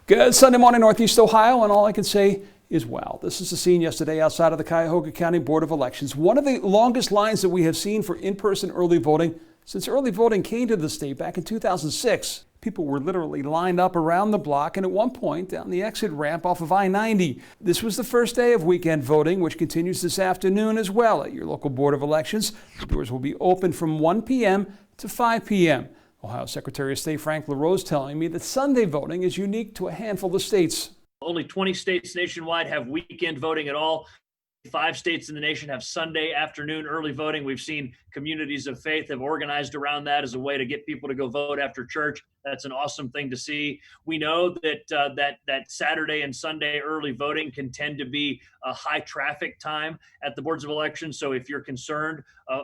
Good Sunday morning, Northeast Ohio, and all I can say is wow. This is the scene yesterday outside of the Cuyahoga County Board of Elections. One of the longest lines that we have seen for in-person early voting since early voting came to the state back in 2006. People were literally lined up around the block and at one point down the exit ramp off of I-90. This was the first day of weekend voting, which continues this afternoon as well at your local Board of Elections. The doors will be open from 1 p.m. to 5 p.m. Ohio Secretary of State Frank LaRose telling me that Sunday voting is unique to a handful of states. Only 20 states nationwide have weekend voting at all. 5 states in the nation have Sunday afternoon early voting. We've seen communities of faith have organized around that as a way to get people to go vote after church. That's an awesome thing to see. We know that that Saturday and Sunday early voting can tend to be a high traffic time at the boards of elections. So if you're concerned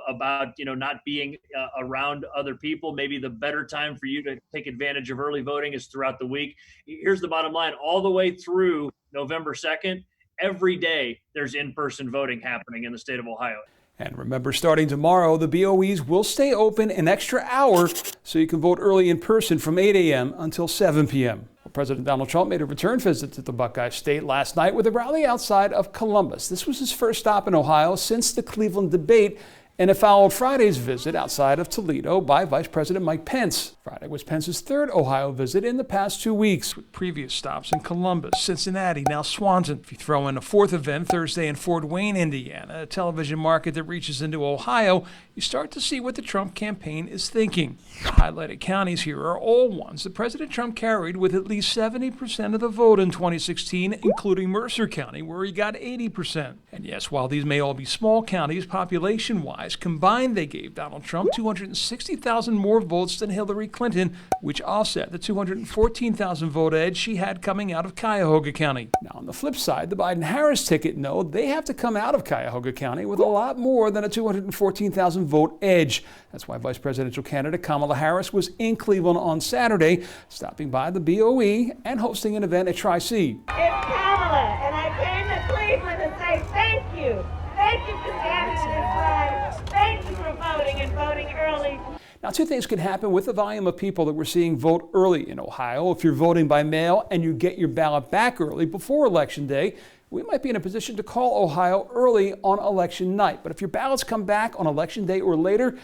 about not being around other people, maybe the better time for you to take advantage of early voting is throughout the week. Here's the bottom line: all the way through November 2nd. Every day there's in-person voting happening in the state of Ohio. And remember, starting tomorrow, the BOEs will stay open an extra hour so you can vote early in person from 8 a.m. until 7 p.m. Well, President Donald Trump made a return visit to the Buckeye State last night with a rally outside of Columbus. This was his first stop in Ohio since the Cleveland debate, and it followed Friday's visit outside of Toledo by Vice President Mike Pence. Friday was Pence's third Ohio visit in the past 2 weeks, with previous stops in Columbus, Cincinnati, now Swanton. If you throw in a fourth event Thursday in Fort Wayne, Indiana, a television market that reaches into Ohio, you start to see what the Trump campaign is thinking. The highlighted counties here are all ones that President Trump carried with at least 70% of the vote in 2016, including Mercer County, where he got 80%. And yes, while these may all be small counties population-wise, combined they gave Donald Trump 260,000 more votes than Hillary Clinton, which offset the 214,000 vote edge she had coming out of Cuyahoga County. Now, on the flip side, the Biden-Harris ticket know they have to come out of Cuyahoga County with a lot more than a 214,000 vote edge. That's why Vice Presidential candidate Kamala Harris was in Cleveland on Saturday, stopping by the BOE and hosting an event at Tri-C. It's Kamala, and I came to Cleveland to say thank you. Thank you for standing in this line. Thank you for voting and voting early. Now, 2 things can happen with the volume of people that we're seeing vote early in Ohio. If you're voting by mail and you get your ballot back early before Election Day, we might be in a position to call Ohio early on election night. But if your ballots come back on Election Day or later,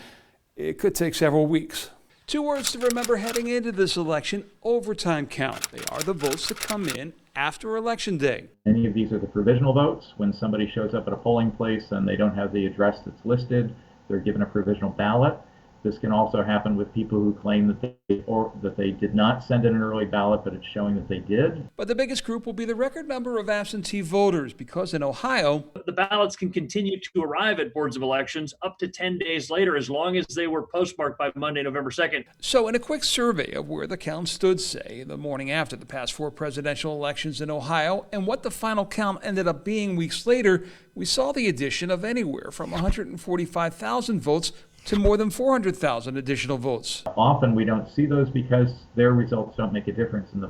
it could take several weeks. 2 words to remember heading into this election: overtime count. They are the votes that come in after Election Day. Many of these are the provisional votes. When somebody shows up at a polling place and they don't have the address that's listed, they're given a provisional ballot. This can also happen with people who claim that they did not send in an early ballot, but it's showing that they did. But the biggest group will be the record number of absentee voters, because in Ohio, the ballots can continue to arrive at boards of elections up to 10 days later, as long as they were postmarked by Monday, November 2nd. So in a quick survey of where the count stood, say, the morning after the past 4 presidential elections in Ohio, and what the final count ended up being weeks later, we saw the addition of anywhere from 145,000 votes to more than 400,000 additional votes. Often we don't see those because their results don't make a difference in the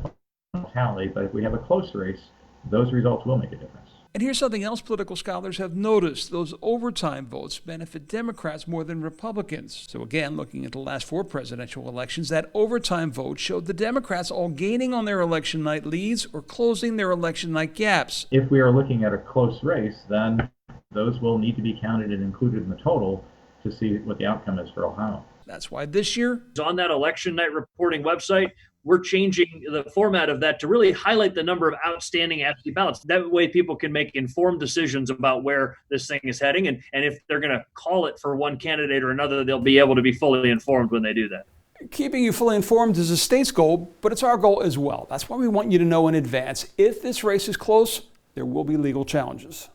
final tally, but if we have a close race, those results will make a difference. And here's something else political scholars have noticed: those overtime votes benefit Democrats more than Republicans. So again, looking at the last 4 presidential elections, that overtime vote showed the Democrats all gaining on their election night leads or closing their election night gaps. If we are looking at a close race, then those will need to be counted and included in the total to see what the outcome is for Ohio. That's why this year, on that election night reporting website, we're changing the format of that to really highlight the number of outstanding absentee ballots. That way people can make informed decisions about where this thing is heading. And if they're going to call it for one candidate or another, they'll be able to be fully informed when they do that. keeping you fully informed is the state's goal, but it's our goal as well. That's why we want you to know in advance. If this race is close, there will be legal challenges.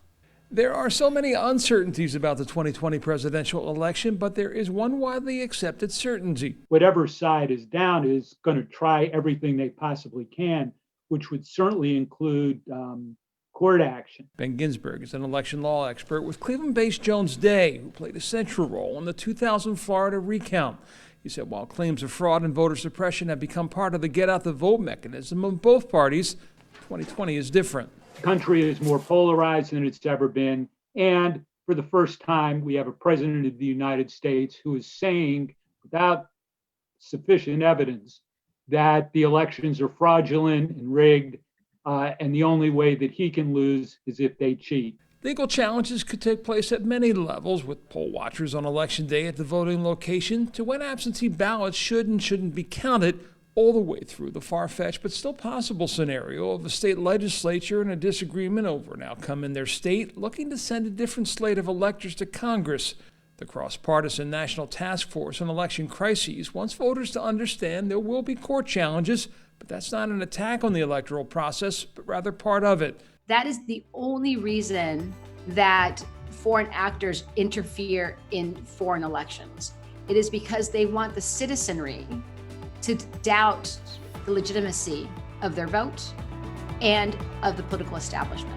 There are so many uncertainties about the 2020 presidential election, but there is one widely accepted certainty. Whatever side is down is going to try everything they possibly can, which would certainly include court action. Ben Ginsberg is an election law expert with Cleveland-based Jones Day, who played a central role in the 2000 Florida recount. He said while claims of fraud and voter suppression have become part of the get-out-the-vote mechanism of both parties, 2020 is different. The country is more polarized than it's ever been. And for the first time, we have a president of the United States who is saying, without sufficient evidence, that the elections are fraudulent and rigged, and the only way that he can lose is if they cheat. Legal challenges could take place at many levels, with poll watchers on election day at the voting location to when absentee ballots should and shouldn't be counted, all the way through the far-fetched but still possible scenario of a state legislature in a disagreement over an outcome in their state looking to send a different slate of electors to Congress. The cross-partisan National Task Force on Election Crises wants voters to understand there will be court challenges, but that's not an attack on the electoral process, but rather part of it. That is the only reason that foreign actors interfere in foreign elections. It is because they want the citizenry to doubt the legitimacy of their vote and of the political establishment.